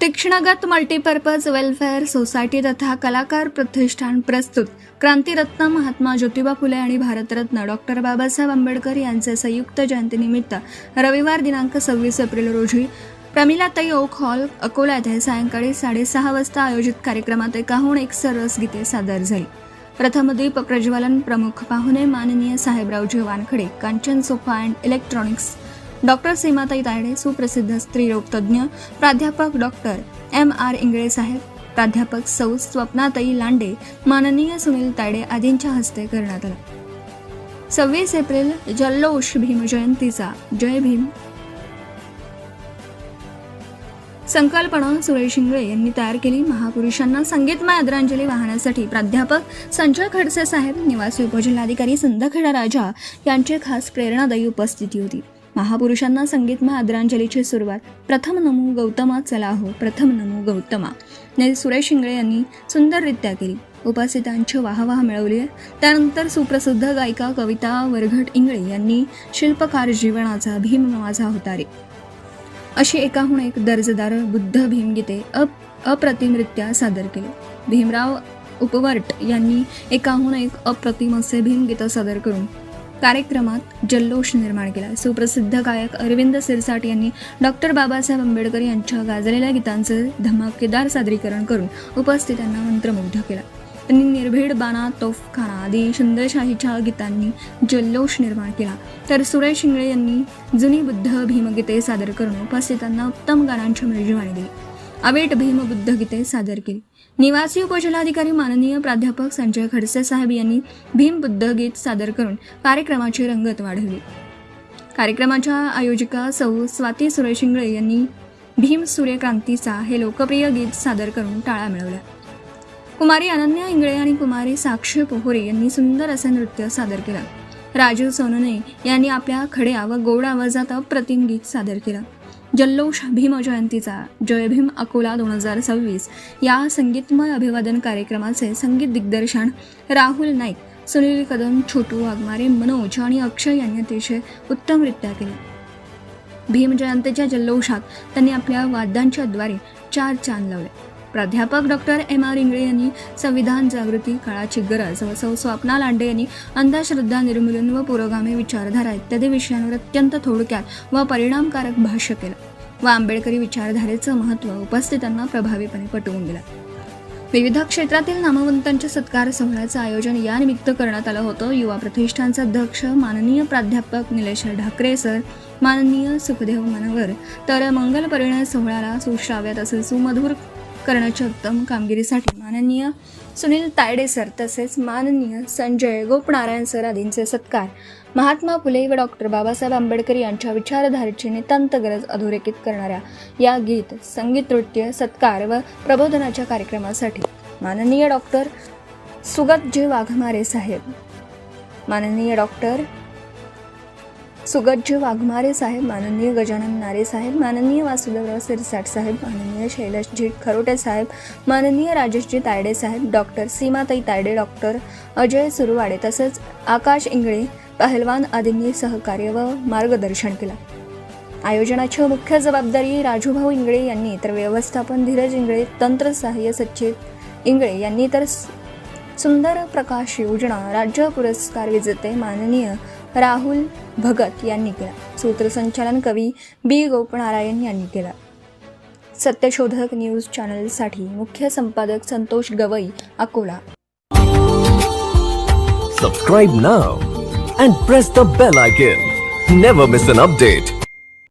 तीक्ष्णगत multipurpose welfare society तथा कलाकार प्रतिष्ठान प्रस्तुत क्रांतीरत्न महात्मा ज्योतिबा फुले आणि भारतरत्न डॉक्टर बाबासाहेब आंबेडकर यांचे संयुक्त जयंतीनिमित्त रविवार दिनांक 26 एप्रिल रोजी प्रमिलाताई ओक हॉल अकोला येथे सायंकाळी 6:30 वाजता आयोजित कार्यक्रमात एकाहून एक सरस गीते सादर झाली। प्रथम दीप प्रज्वलन प्रमुख पाहुणे माननीय Sahebraoji Wankhade, Kanchan sofa and electronics, doctor Seematai Tayde, सुप्रसिद्ध स्त्रीरोग तज्ज्ञ प्राध्यापक डॉक्टर M.R. इंगळे साहेब, प्राध्यापक सौ स्वप्नाताई लांडे, माननीय सुनील तायडे आदींच्या हस्ते करण्यात आला। 26 एप्रिल जल्लोष भीम जयंतीचा जय भीम संकल्पना सुरेश इंगळे यांनी तयार केली। महापुरुषांना संगीतमय आदरांजली वाहण्यासाठी प्राध्यापक संजय खडसे साहेब, निवासी उपजिल्हाधिकारी सिंदखेडा राजा यांची खास प्रेरणादायी उपस्थिती होती। महापुरुषांना संगीतमय आदरांजलीची सुरुवात प्रथम नमो गौतमा चला हो प्रथम नमो गौतमा ने सुरेश इंगळे यांनी सुंदररित्या केली। उपस्थितांची वाहवाह मिळवली। त्यानंतर सुप्रसिद्ध गायिका कविता वरघट इंगळे यांनी शिल्पकार जीवनाचा भीम माझा होता रे अशी एकाहून एक दर्जेदार बुद्ध भीमगीते अप्रतिमरित्या सादर केली। भीमराव उपवर्ट यांनी एकाहून एक अप्रतिम असे भीमगीत सादर करून कार्यक्रमात जल्लोष निर्माण केला। सुप्रसिद्ध गायक अरविंद सिरसाट यांनी डॉक्टर बाबासाहेब आंबेडकर यांच्या गाजलेल्या गीतांचे धमाकेदार सादरीकरण करून उपस्थितांना मंत्रमुग्ध केला। त्यांनी निर्भीड बाणा तोफखाना आदी शिंदेशाहीच्या गीतांनी जल्लोष निर्माण केला। तर सुरेश इंगळे यांनी जुनी बुद्ध भीमगीते सादर करून उपस्थितांना उत्तम गाण्यांची मेजवानी दिली। अवेट भीम बुद्ध गीते सादर केली। निवासी उपजिल्हाधिकारी माननीय प्राध्यापक संजय खडसे साहेब यांनी भीम बुद्ध गीत सादर करून कार्यक्रमाची रंगत वाढवली। कार्यक्रमाच्या आयोजिका सौ स्वाती सुरेश इंगळे यांनी भीम सूर्यक्रांतीचा हे लोकप्रिय गीत सादर करून टाळ्या मिळवल्या। कुमारी अनन्या इंगळे आणि कुमारी साक्षी पोहोरे यांनी सुंदर असे नृत्य सादर केलं। राजू सोनोने यांनी आपल्या खड्या व गोड आवाजात अप्रतिम गीत सादर केलं। जल्लोष भीम जयंतीचा जय भीम अकोला 2026 या संगीतमय अभिवादन कार्यक्रमाचे संगीत दिग्दर्शन राहुल नाईक, सुनील कदम, छोटू वाघमारे, मनोज आणि अक्षय यांनी अतिशय उत्तमरित्या केले। भीम जयंतीच्या जल्लोषात त्यांनी आपल्या वाद्यांच्या द्वारे 4 चांद लावले। प्राध्यापक डॉक्टर M.R. इंगळे यांनी संविधान जागृती, काळाची गरज व सौ स्वप्ना लांडे यांनी अंधश्रद्धा निर्मूलन व पुरोगामी विचारधारा इत्यादी विषयांवर अत्यंत थोडक्यात व परिणामकारक भाष्य केलं व आंबेडकरी विचारधारेचं महत्त्व उपस्थितांना प्रभावीपणे पटवून दिलं। विविध क्षेत्रातील नामवंतांच्या सत्कार सोहळ्याचं आयोजन यानिमित्त करण्यात आलं होतं। युवा प्रतिष्ठानचे अध्यक्ष माननीय प्राध्यापक निलेश ढाकरे सर, माननीय सुखदेव मनवर, तर मंगल परिणय सोहळ्याला सुश्राव्य तसेच सुमधुर करण्याच्या उत्तम कामगिरीसाठी माननीय सुनील तायडे सर तसेच माननीय संजय गोपनारायण सर आदींचे सत्कार महात्मा फुले व डॉक्टर बाबासाहेब आंबेडकर यांच्या विचारधारेची नितांत गरज अधोरेखित करणाऱ्या या गीत, संगीत, नृत्य, सत्कार व प्रबोधनाच्या कार्यक्रमासाठी माननीय डॉक्टर सुगतजी वाघमारे साहेब, माननीय डॉक्टर सुगतजी वाघमारे साहेब, माननीय गजानन नारे साहेब, माननीय वासुदेवराव सिरसाट साहेब, माननीय शैलशजी खरोटे साहेब, माननीय राजेशजी तायडे साहेब, डॉक्टर सीमाताई तायडे, डॉक्टर अजय सुरवाडे तसेच आकाश इंगळे पहलवान आदींनी सहकार्य व मार्गदर्शन केलं। आयोजनाची मुख्य जबाबदारी राजूभाऊ इंगळे यांनी, तर व्यवस्थापन धीरज इंगळे, तंत्र सहाय्य सचिव इंगळे यांनी, तर सुंदर प्रकाश योजना राज्य पुरस्कार विजेते माननीय राहुल भगत यांनी केला। सूत्रसंचालन कवी B. गोपनारायण यांनी केला। सत्यशोधक न्यूज चॅनलसाठी मुख्य संपादक Santosh Gavai, Akola. Subscribe now and press the bell icon. Never miss an update.